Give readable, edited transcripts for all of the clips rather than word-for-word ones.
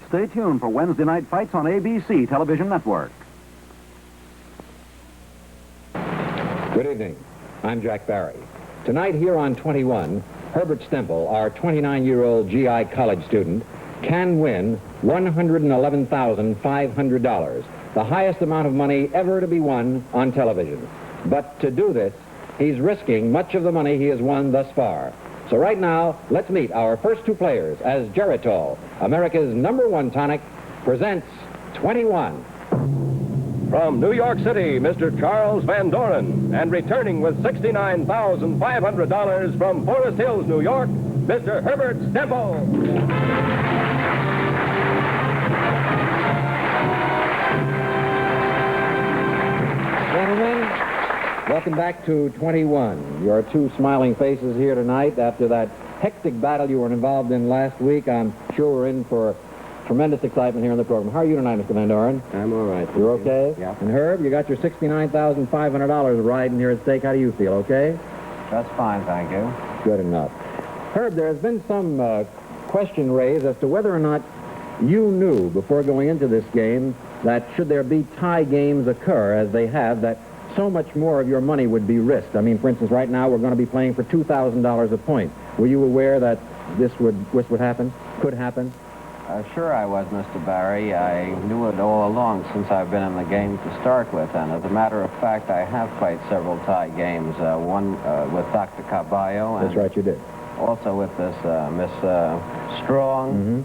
Stay tuned for Wednesday Night Fights on ABC Television Network. Good evening. I'm Jack Barry. Tonight here on 21, Herbert Stemple, our 29-year-old GI college student, can win $111,500, the highest amount of money ever to be won on television. But to do this, he's risking much of the money he has won thus far. So right now, let's meet our first two players as Geritol, America's #1 tonic, presents 21. From New York City, Mr. Charles Van Doren, and returning with $69,500 from Forest Hills, New York, Mr. Herbert Stemple. Gentlemen, welcome back to 21. Your two smiling faces here tonight after that hectic battle you were involved in last week. I'm sure we're in for tremendous excitement here in the program. How are you tonight, Mr. Van Doren? I'm all right. You're okay? Yeah. And Herb, you got your $69,500 riding here at stake. How do you feel, okay? That's fine, thank you. Good enough. Herb, there has been some question raised as to whether or not you knew before going into this game that should there be tie games occur, as they have, that so much more of your money would be risked. I mean, for instance, right now we're going to be playing for $2,000 a point. Were you aware that this would happen, could happen? Sure I was, Mr. Barry. I knew it all along since I've been in the game to start with, and as a matter of fact, I have played several tie games, one with Dr. Carballo. That's right, you did. Also with this Miss Strong. Mm-hmm.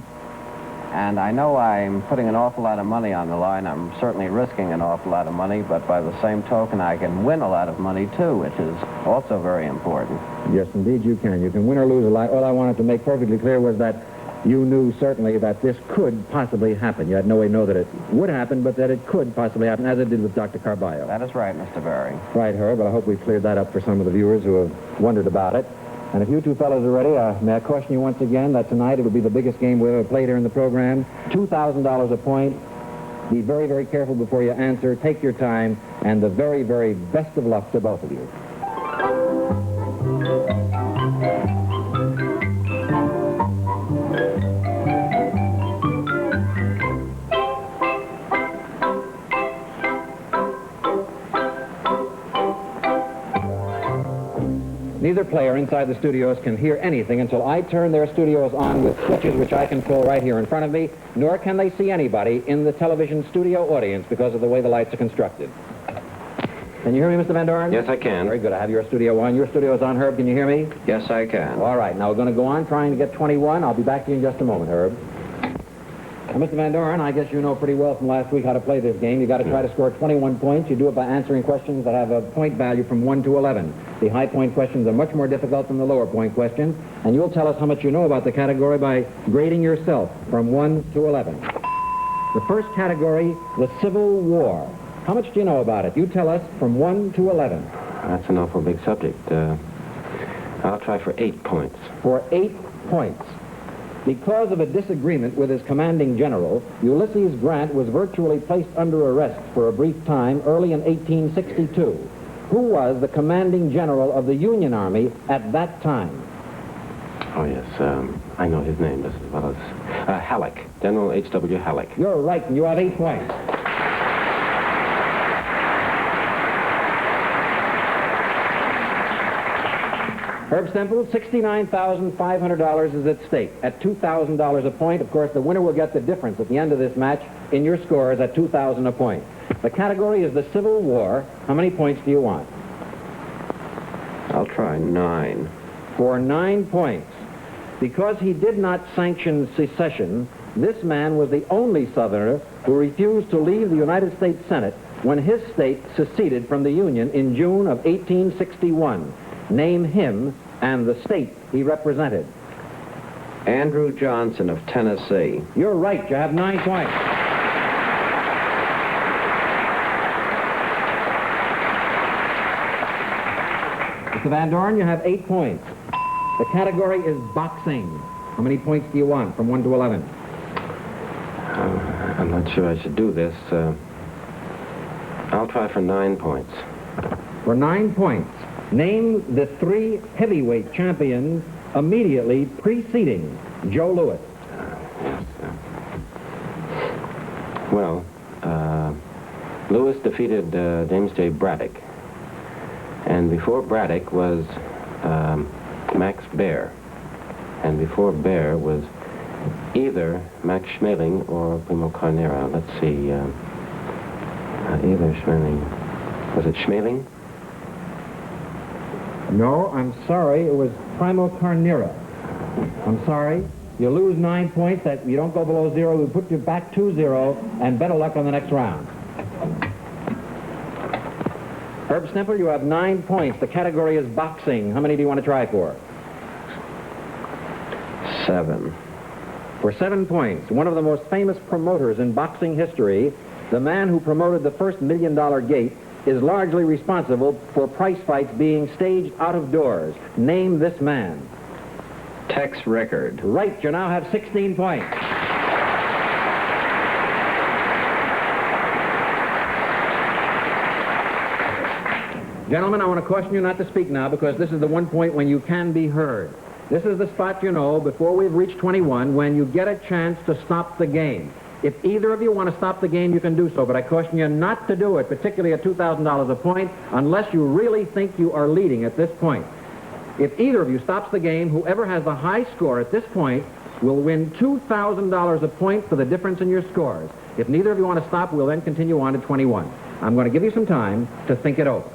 And I know I'm putting an awful lot of money on the line. I'm certainly risking an awful lot of money, but by the same token, I can win a lot of money, too, which is also very important. Yes, indeed you can. You can win or lose a lot. All I wanted to make perfectly clear was that you knew certainly that this could possibly happen. You had no way to know that it would happen, but that it could possibly happen, as it did with Dr. Carballo. That is right, Mr. Barry. Right, Herb, but I hope we cleared that up for some of the viewers who have wondered about it. And if you two fellows are ready, may I caution you once again that tonight it will be the biggest game we've ever played here in the program. $2,000 a point. Be very, very careful before you answer. Take your time, and the very, very best of luck to both of you. Neither player inside the studios can hear anything until I turn their studios on with switches which I control right here in front of me, nor can they see anybody in the television studio audience because of the way the lights are constructed. Can you hear me, Mr. Van Doren? Yes, I can. Very good. I have your studio on. Your studio's on, Herb. Can you hear me? Yes, I can. All right. Now we're going to go on trying to get 21. I'll be back to you in just a moment, Herb. Now, Mr. Van Doren, I guess you know pretty well from last week how to play this game. You've got to try to score 21 points. You do it by answering questions that have a point value from 1 to 11. The high point questions are much more difficult than the lower point questions, and you'll tell us how much you know about the category by grading yourself from 1 to 11. The first category, the Civil War. How much do you know about it? You tell us from 1 to 11. That's an awful big subject. I'll try for 8 points. For 8 points. Because of a disagreement with his commanding general, Ulysses Grant was virtually placed under arrest for a brief time early in 1862. Who was the commanding general of the Union Army at that time? Oh, yes. I know his name just as well as... Halleck. General H.W. Halleck. You're right, and you have 8 points. Herb Stemple, $69,500 is at stake at $2,000 a point. Of course, the winner will get the difference at the end of this match in your scores at $2,000 a point. The category is the Civil War. How many points do you want? I'll try 9. For 9 points. Because he did not sanction secession, this man was the only Southerner who refused to leave the United States Senate when his state seceded from the Union in June of 1861. Name him and the state he represented. Andrew Johnson of Tennessee. You're right. You have 9 points. Mr. Van Doren, you have 8 points. The category is boxing. How many points do you want from 1 to 11? I'm not sure I should do this. I'll try for 9 points. For 9 points, name the 3 heavyweight champions immediately preceding Joe Louis. Yes. Well, Lewis defeated James J. Braddock. And before Braddock was Max Baer. And before Baer was either Max Schmeling or Primo Carnera. Let's see. Either Schmeling. Was it Schmeling? No, I'm sorry. It was Primo Carnera. I'm sorry. You lose 9 points. That you don't go below 0. We put you back 2-0, and better luck on the next round. Herb Stempel, you have 9 points. The category is boxing. How many do you want to try for? 7. For 7 points, one of the most famous promoters in boxing history, the man who promoted the first $1 Million Gate, is largely responsible for prize fights being staged out of doors. Name this man. Tex Rickard. Right, you now have 16 points. Gentlemen, I want to caution you not to speak now because this is the one point when you can be heard. This is the spot, you know, before we've reached 21, when you get a chance to stop the game. If either of you want to stop the game, you can do so, but I caution you not to do it, particularly at $2,000 a point, unless you really think you are leading at this point. If either of you stops the game, whoever has the high score at this point will win $2,000 a point for the difference in your scores. If neither of you want to stop, we'll then continue on to 21. I'm going to give you some time to think it over.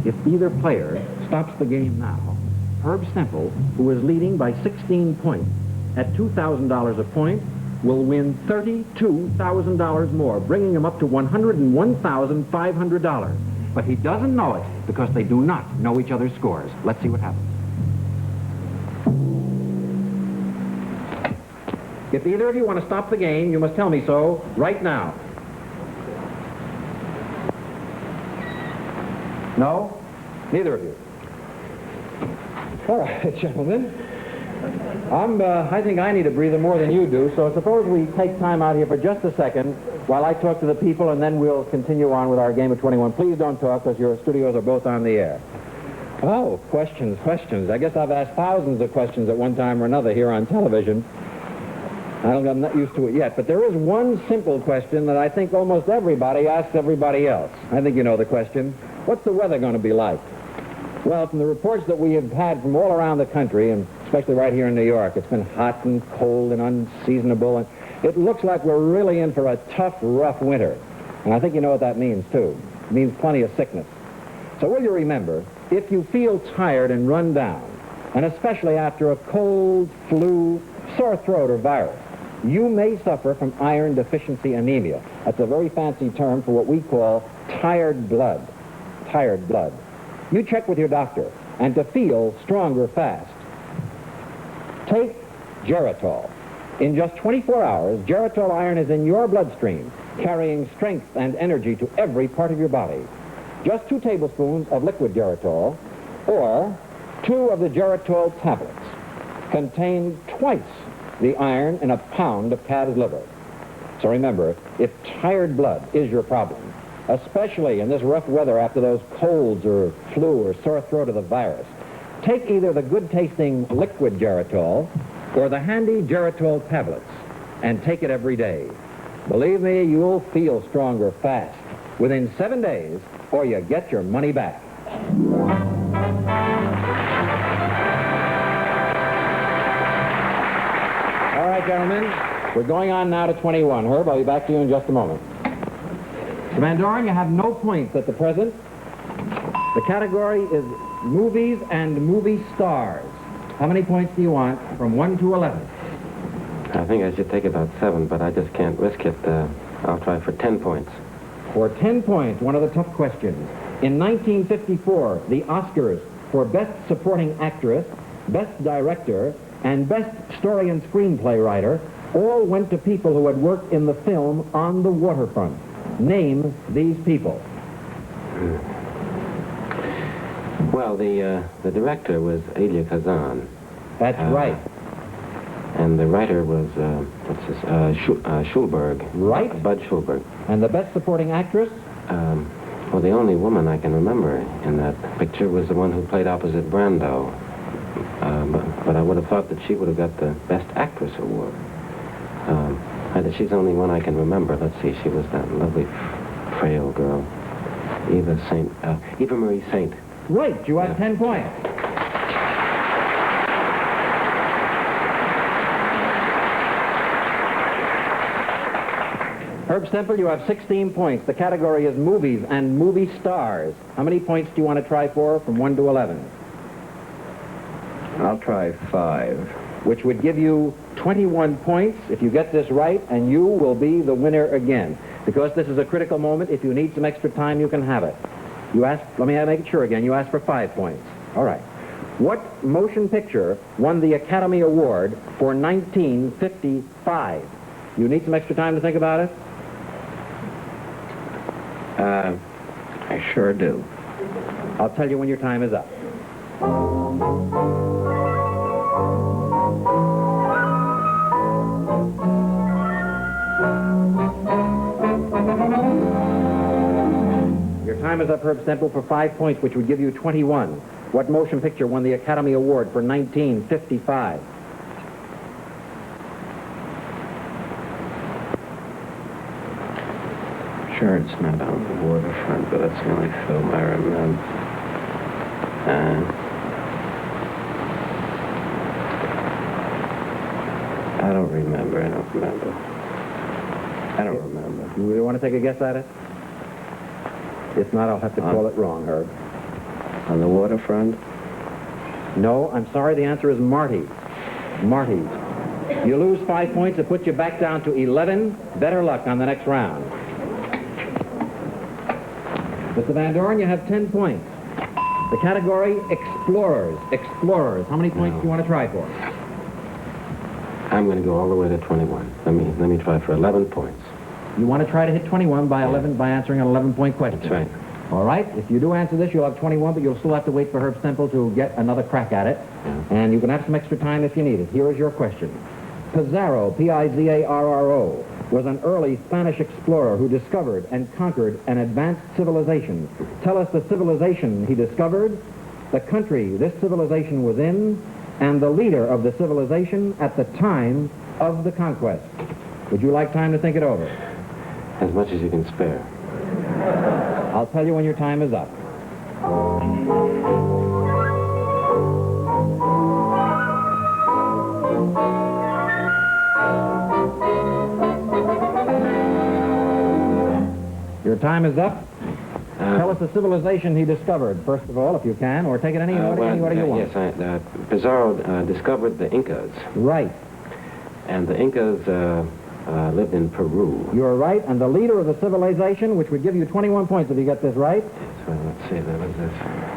If either player stops the game now, Herb Stempel, who is leading by 16 points at $2,000 a point, will win $32,000 more, bringing him up to $101,500. But he doesn't know it because they do not know each other's scores. Let's see what happens. If either of you want to stop the game, you must tell me so right now. No? Neither of you. All right, gentlemen. I think I need a breather more than you do, so suppose we take time out here for just a second while I talk to the people, and then we'll continue on with our game of 21. Please don't talk, because your studios are both on the air. Oh, questions. I guess I've asked thousands of questions at one time or another here on television. I'm not used to it yet, but there is one simple question that I think almost everybody asks everybody else. I think you know the question. What's the weather going to be like? Well, from the reports that we have had from all around the country, and especially right here in New York, it's been hot and cold and unseasonable, and it looks like we're really in for a tough, rough winter. And I think you know what that means, too. It means plenty of sickness. So will you remember, if you feel tired and run down, and especially after a cold, flu, sore throat, or virus, you may suffer from iron deficiency anemia. That's a very fancy term for what we call tired blood. Tired blood. You check with your doctor, and to feel stronger fast, take Geritol. In just 24 hours, Geritol iron is in your bloodstream, carrying strength and energy to every part of your body. Just 2 tablespoons of liquid Geritol, or 2 of the Geritol tablets, contain twice the iron in a pound of calf's liver. So remember, if tired blood is your problem, especially in this rough weather after those colds or flu or sore throat or the virus, take either the good-tasting liquid Geritol or the handy Geritol tablets and take it every day. Believe me, you'll feel stronger fast within 7 days, or you get your money back. All right, gentlemen, we're going on now to 21. Herb, I'll be back to you in just a moment. Mr. Van Doren, you have no points at the present. The category is movies and movie stars. How many points do you want from 1 to 11? I think I should take about 7, but I just can't risk it. I'll try for 10 points. For 10 points, one of the tough questions. In 1954, the Oscars for Best Supporting Actress, Best Director, and Best Story and Screenplay Writer all went to people who had worked in the film On the Waterfront. Name these people. Well, the director was Elia Kazan. That's right. And the writer was, Schulberg. Right. Bud Schulberg. And the Best Supporting Actress? Well, the only woman I can remember in that picture was the one who played opposite Brando. But but I would have thought that she would have got the Best Actress award. She's the only one I can remember. Let's see, she was that lovely, frail girl. Eva Marie Saint. Right, you have 10 points. Herb Stempel, you have 16 points. The category is movies and movie stars. How many points do you want to try for from 1 to 11? I'll try 5. Which would give you 21 points if you get this right, and you will be the winner again. Because this is a critical moment, if you need some extra time, you can have it. Let me make it sure again, you asked for 5 points. All right. What motion picture won the Academy Award for 1955? You need some extra time to think about it? I sure do. I'll tell you when your time is up. Your time is up, Herb Stempel, for 5 points, which would give you 21. What motion picture won the Academy Award for 1955? Sure, it's not on the waterfront, but that's the only film I remember. I don't remember. I don't remember. You really want to take a guess at it? If not, I'll have to call it wrong, Herb. On the waterfront? No, I'm sorry, the answer is Marty. Marty. You lose 5 points, it puts you back down to 11. Better luck on the next round. Mr. Van Doren, you have 10 points. The category, explorers. Explorers. How many points do you want to try for? I'm going to go all the way to 21. Let me try for 11 points. You want to try to hit 21 by 11 by answering an 11-point question. That's right. All right. If you do answer this, you'll have 21, but you'll still have to wait for Herb Stempel to get another crack at it. Yeah. And you can have some extra time if you need it. Here is your question. Pizarro, P-I-Z-A-R-R-O, was an early Spanish explorer who discovered and conquered an advanced civilization. Tell us the civilization he discovered, the country this civilization was in, and the leader of the civilization at the time of the conquest. Would you like time to think it over? As much as you can spare. I'll tell you when your time is up. Your time is up. Tell us the civilization he discovered, first of all, if you can, or take it any order you want. Yes, Pizarro discovered the Incas. Right. And the Incas lived in Peru. You're right, and the leader of the civilization, which would give you 21 points if you get this right. So let's see, there was this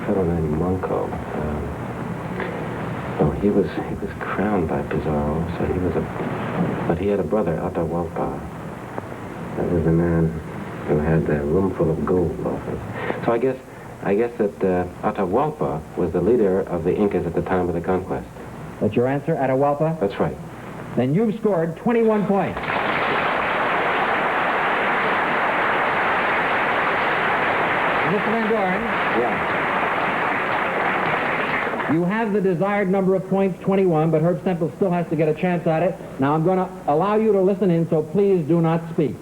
fellow named Manco. He was crowned by Pizarro, so but he had a brother, Atahualpa. That was the man who had a room full of gold offered. So I guess that Atahualpa was the leader of the Incas at the time of the conquest. That's your answer, Atahualpa? That's right. Then you've scored 21 points. Mr. Van Doren. Yeah. You have the desired number of points, 21, but Herb Stempel still has to get a chance at it. Now, I'm going to allow you to listen in, so please do not speak.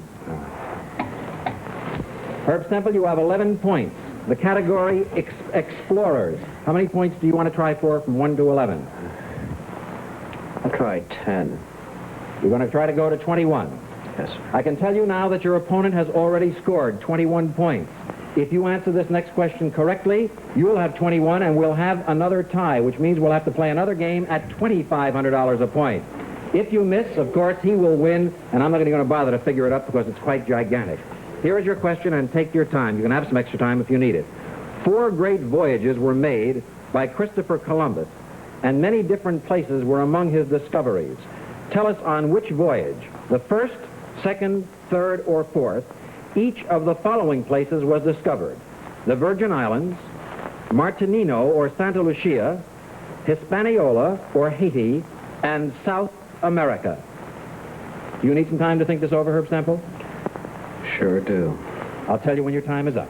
Herb Stempel, you have 11 points. The category, explorers. How many points do you want to try for from 1 to 11? I'll try 10. You're going to try to go to 21. Yes. I can tell you now that your opponent has already scored 21 points. If you answer this next question correctly, you'll have 21, and we'll have another tie, which means we'll have to play another game at $2,500 a point. If you miss, of course, he will win, and I'm not going to bother to figure it up because it's quite gigantic. Here is your question, and take your time. You can have some extra time if you need it. 4 great voyages were made by Christopher Columbus, and many different places were among his discoveries. Tell us on which voyage, the first, second, third, or fourth, each of the following places was discovered: the Virgin Islands, Martinino or Santa Lucia, Hispaniola or Haiti, and South America. Do you need some time to think this over, Herb Stempel? Sure do. I'll tell you when your time is up.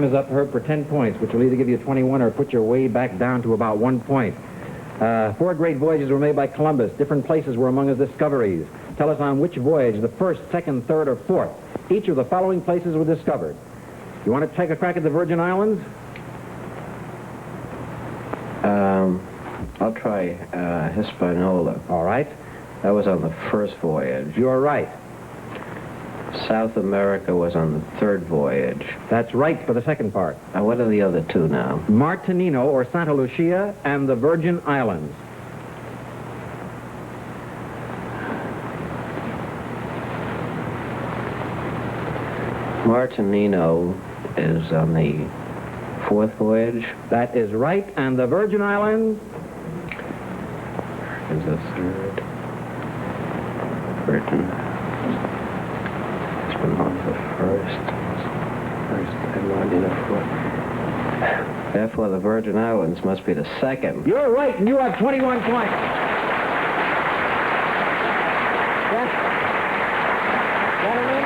time is up, Herb, for 10 points, which will either give you 21 or put your way back down to about 1 point. 4 great voyages were made by Columbus. Different places were among his discoveries. Tell us on which voyage, the first, second, third, or fourth, each of the following places were discovered. You want to take a crack at the Virgin Islands? I'll try Hispaniola. All right. That was on the first voyage. You're right. South America was on the third voyage. That's right for the second part. What are the other two now? Martinino, or Santa Lucia, and the Virgin Islands. Martinino is on the fourth voyage. That is right, and the Virgin Islands? Is the third. Virgin. It's been on the first, and Martinino fourth. Therefore, the Virgin Islands must be the second. You're right, and you have 21 points. Yes. Gentlemen,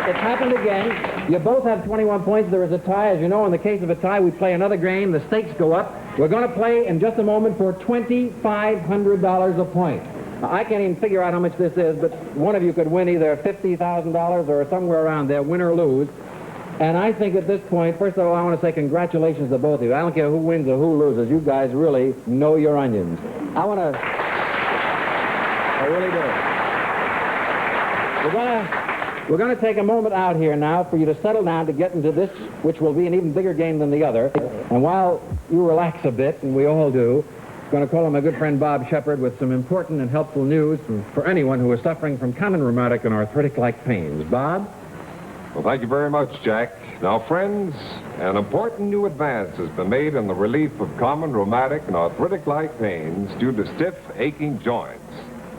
it's happened again. You both have 21 points. There is a tie. As you know, in the case of a tie, we play another game. The stakes go up. We're going to play in just a moment for $2,500 a point. Now, I can't even figure out how much this is, but one of you could win either $50,000 or somewhere around there, win or lose. And I think at this point, first of all, I want to say congratulations to both of you. I don't care who wins or who loses. You guys really know your onions. I really do. We're going to take a moment out here now for you to settle down to get into this, which will be an even bigger game than the other. And while you relax a bit, and we all do, I'm going to call on my good friend Bob Shepard with some important and helpful news for anyone who is suffering from common rheumatic and arthritic-like pains. Bob? Well, thank you very much, Jack. Now, friends, an important new advance has been made in the relief of common rheumatic and arthritic-like pains due to stiff, aching joints.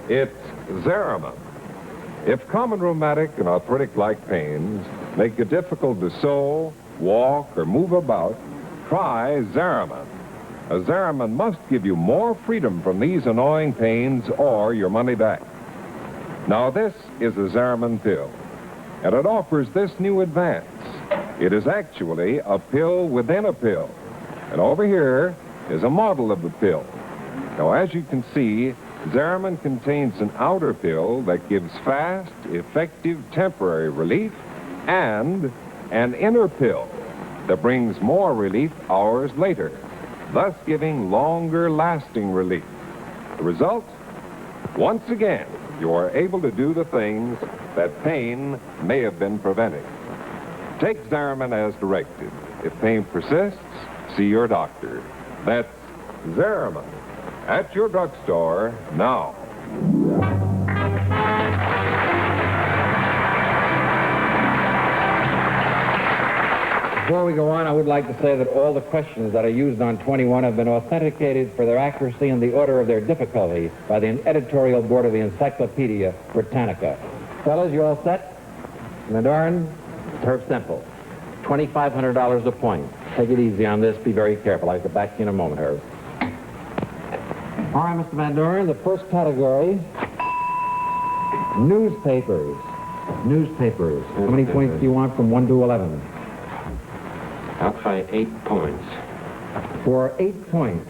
It's Zeramin. If common rheumatic and arthritic-like pains make it difficult to sew, walk, or move about, try Zeramin. A Zeramin must give you more freedom from these annoying pains or your money back. Now, this is a Zeramin pill, and it offers this new advance. It is actually a pill within a pill. And over here is a model of the pill. Now, as you can see, Zeramin contains an outer pill that gives fast, effective temporary relief, and an inner pill that brings more relief hours later, thus giving longer-lasting relief. The result? Once again, you are able to do the things that pain may have been preventing. Take Zeramin as directed. If pain persists, see your doctor. That's Zeramin. At your drugstore now. Before we go on, I would like to say that all the questions that are used on 21 have been authenticated for their accuracy and the order of their difficulty by the editorial board of the Encyclopedia Britannica. Fellas, you all set? Van Herb Semple. $2,500 a point. Take it easy on this. Be very careful. I'll get back to you in a moment, Herb. All right, Mr. Van Doren, the first category, newspapers. Newspapers. How many points do you want from 1 to 11? I'll try 8 points. For 8 points,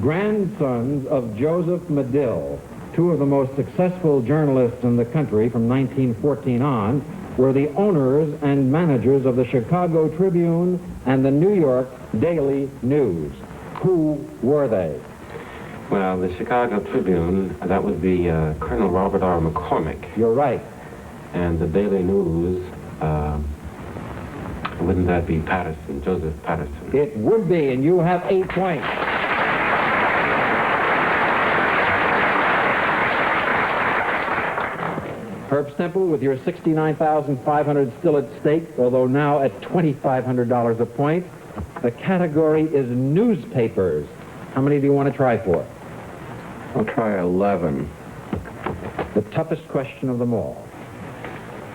grandsons of Joseph Medill, two of the most successful journalists in the country from 1914 on, were the owners and managers of the Chicago Tribune and the New York Daily News. Who were they? Well, the Chicago Tribune, that would be Colonel Robert R. McCormick. You're right. And the Daily News, wouldn't that be Patterson, Joseph Patterson? It would be, and you have 8 points. Herb Semple, with your $69,500 still at stake, although now at $2,500 a point. The category is newspapers. How many do you want to try for? I'll try 11. The toughest question of them all.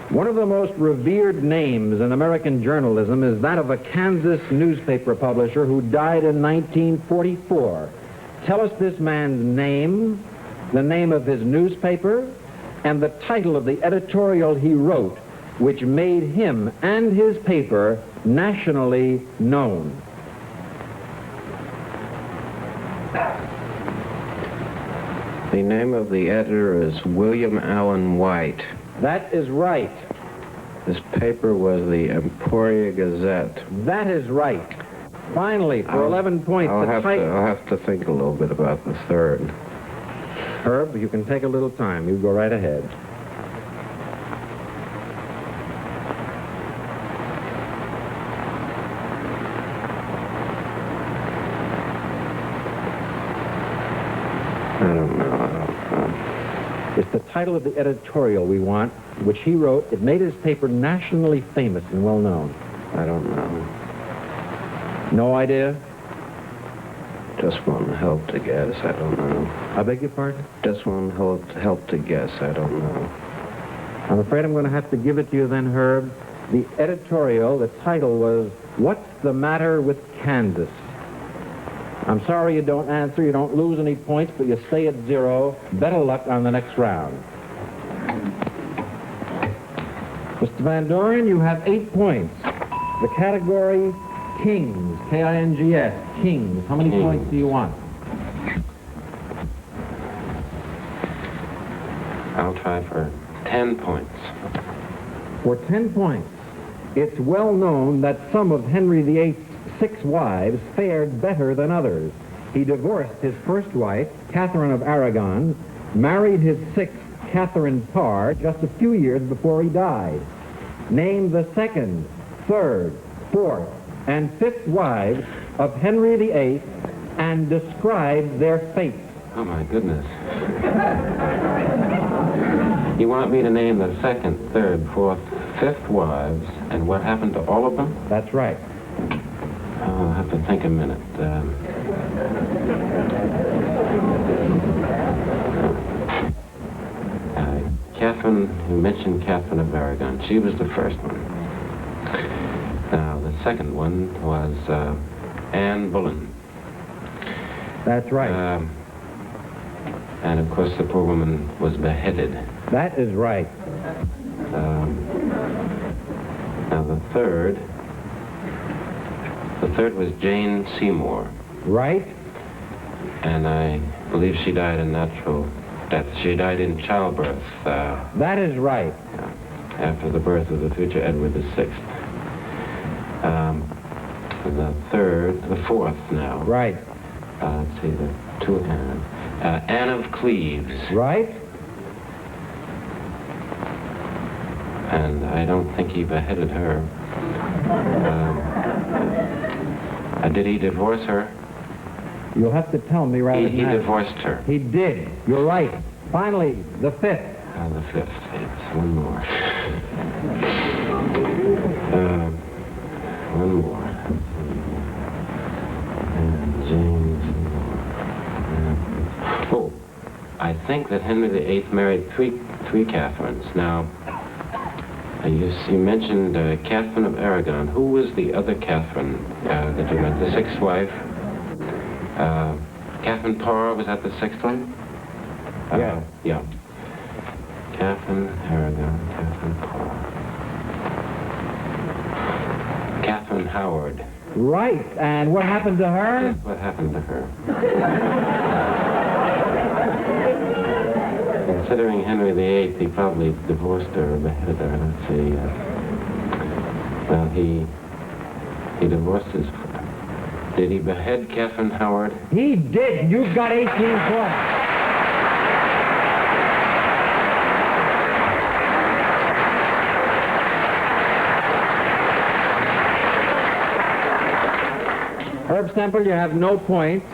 One of the most revered names in American journalism is that of a Kansas newspaper publisher who died in 1944. Tell us this man's name, the name of his newspaper, and the title of the editorial he wrote which made him and his paper nationally known? The name of the editor is William Allen White. That is right. His paper was the Emporia Gazette. That is right. Finally, for 11 points, I'll the have to think a little bit about the third. Herb, you can take a little time. You go right ahead. I don't know. It's the title of the editorial we want, which he wrote. It made his paper nationally famous and well known. I don't know. No idea? Just one help to guess. I don't know. I beg your pardon? Just one help to guess. I don't know. I'm afraid I'm going to have to give it to you then, Herb. The editorial, the title was, What's the Matter with Kansas? I'm sorry you don't answer. You don't lose any points, but you stay at 0. Better luck on the next round. Mr. Van Doren, you have 8 points. The category Kings, K-I-N-G-S, Kings. How many points do you want? I'll try for 10 points. For 10 points, it's well known that some of Henry VIII's 6 wives fared better than others. He divorced his first wife, Catherine of Aragon, married his 6th, Catherine Parr, just a few years before he died. Name the 2nd, 3rd, 4th, and 5th wives of Henry VIII and describe their fates. Oh, my goodness. You want me to name the 2nd, 3rd, 4th, 5th wives, and what happened to all of them? That's right. I'll have to think a minute. Catherine, you mentioned Catherine of Aragon. She was the first one. Now, the second one was Anne Boleyn. That's right. And, of course, the poor woman was beheaded. That is right. Now, the third was Jane Seymour. Right? And I believe she died a natural death. She died in childbirth. That is right. After the birth of the future Edward VI. The fourth now. Right. Let's see, the two Anne. Anne of Cleves. Right? And I don't think he beheaded her. Did he divorce her? You'll have to tell me rather than He that. divorced her. He did. You're right. Finally, the 5th. The 5th. Yes, one more. One more. James. Oh, I think that Henry VIII married three Catherines. Now, you mentioned Catherine of Aragon. Who was the other Catherine that you meant? The 6th wife? Catherine Parr, was that the 6th wife? Yeah. Yeah. Catherine Aragon, Catherine Parr. Catherine Howard. Right. And what happened to her? What happened to her? Considering Henry VIII, he probably divorced her or beheaded her. Let's see. Well, he divorced his... Did he behead Catherine Howard? He did. You've got 18 points. Herb Semple, you have no points.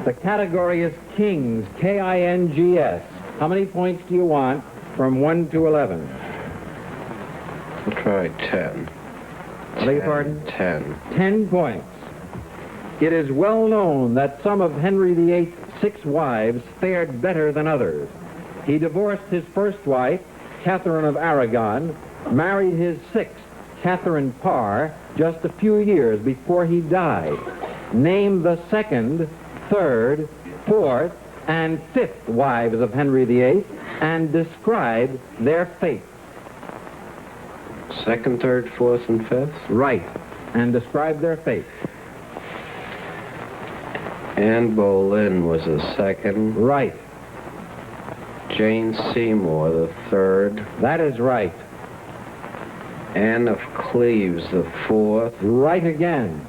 The category is Kings, K-I-N-G-S. How many points do you want from 1 to 11? I'll try 10. I beg your pardon? 10. 10 points. It is well known that some of Henry VIII's 6 wives fared better than others. He divorced his first wife, Catherine of Aragon, married his 6th, Catherine Parr, just a few years before he died. Name the 2nd, 3rd, 4th, and 5th wives of Henry VIII and describe their fate. Second, third, fourth, and fifth? Right. And describe their fate. Anne Boleyn was the second. Right. Jane Seymour the third. That is right. Anne of Cleves the fourth. Right again.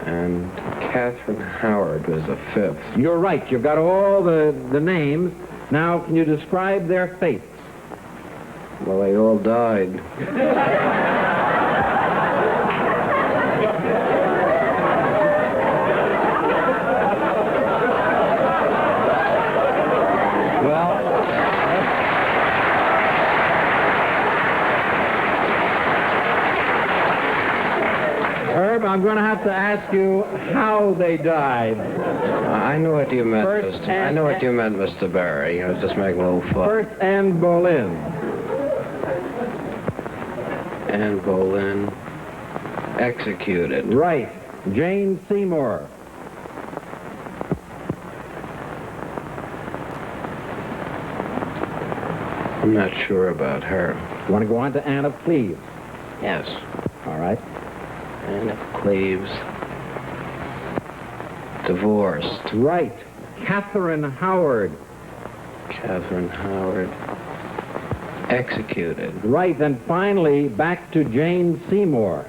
And Catherine Howard was the fifth. You're right. You've got all the names. Now, can you describe their fates? Well, they all died. Herb, I'm going to have to ask you how they died. I know what you meant, First I know what you meant, Mr. Barry. I was just making a little fun. First, Anne Boleyn. Anne Boleyn executed. Right. Jane Seymour. I'm not sure about her. You want to go on to Anne of Cleves? Yes. All right. Anne of Cleves divorced. Right. Catherine Howard. Catherine Howard executed. Right. And finally, back to Jane Seymour.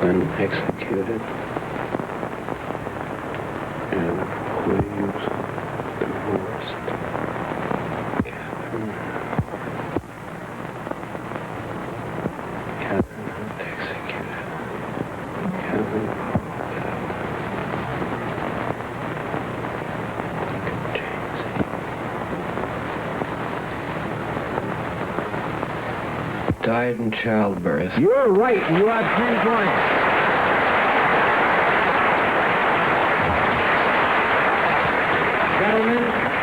Been executed. And Cleves divorced. Catherine executed. Catherine died in childbirth. You're right. You have 10 points. Gentlemen,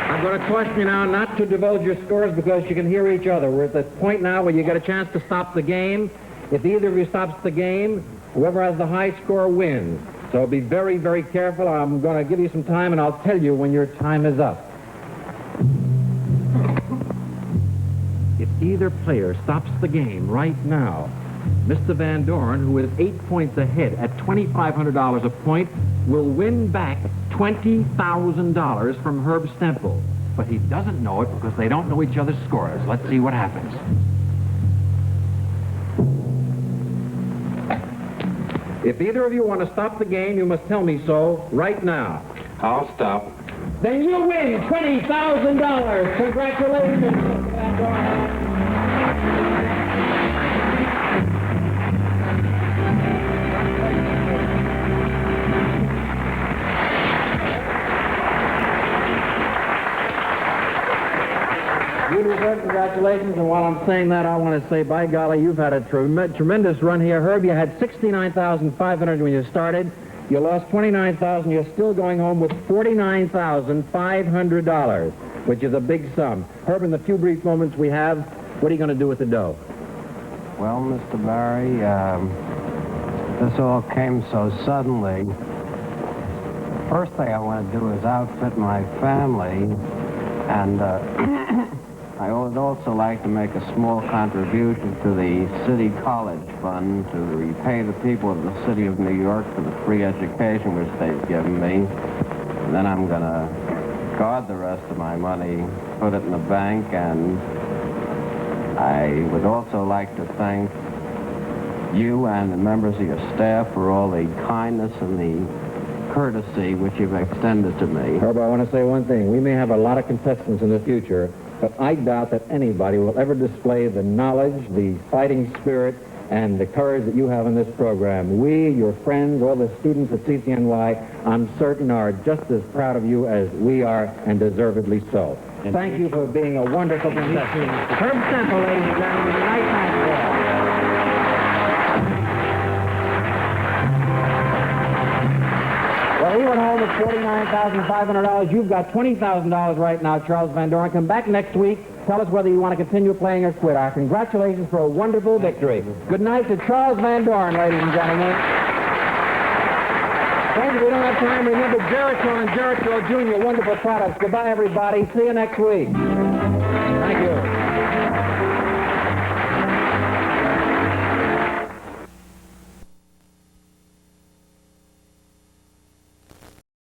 I'm going to caution you now not to divulge your scores because you can hear each other. We're at the point now where you get a chance to stop the game. If either of you stops the game, whoever has the high score wins. So be very, very careful. I'm going to give you some time, and I'll tell you when your time is up. If either player stops the game right now, Mr. Van Doren, who is 8 points ahead at $2,500 a point, will win back $20,000 from Herb Stempel. But he doesn't know it because they don't know each other's scores. Let's see what happens. If either of you want to stop the game, you must tell me so right now. I'll stop. Then you win $20,000. Congratulations, Mr. Van Doren. You deserve congratulations, and while I'm saying that, I want to say, by golly, you've had a tremendous run here. Herb, you had $69,500 when you started. You lost $29,000. You're still going home with $49,500, which is a big sum. Herb, in the few brief moments we have, what are you going to do with the dough? Well, Mr. Barry, this all came so suddenly. First thing I want to do is outfit my family, and I would also like to make a small contribution to the City College Fund to repay the people of the City of New York for the free education which they've given me. And then I'm going to guard the rest of my money, put it in the bank, and I would also like to thank you and the members of your staff for all the kindness and the courtesy which you've extended to me. Herb, I want to say one thing. We may have a lot of contestants in the future, but I doubt that anybody will ever display the knowledge, the fighting spirit, and the courage that you have in this program. We, your friends, all the students at CCNY, I'm certain are just as proud of you as we are, and deservedly so. Thank you for being a wonderful contestant. Herb Stempel, ladies and gentlemen, night ball. Well, he went home with $49,500. You've got $20,000 right now, Charles Van Doren. Come back next week. Tell us whether you want to continue playing or quit. Our congratulations for a wonderful victory. Good night to Charles Van Doren, ladies and gentlemen. Friends, we don't have time. Remember Geritol and Geritol Jr., wonderful products. Goodbye, everybody. See you next week. Thank you.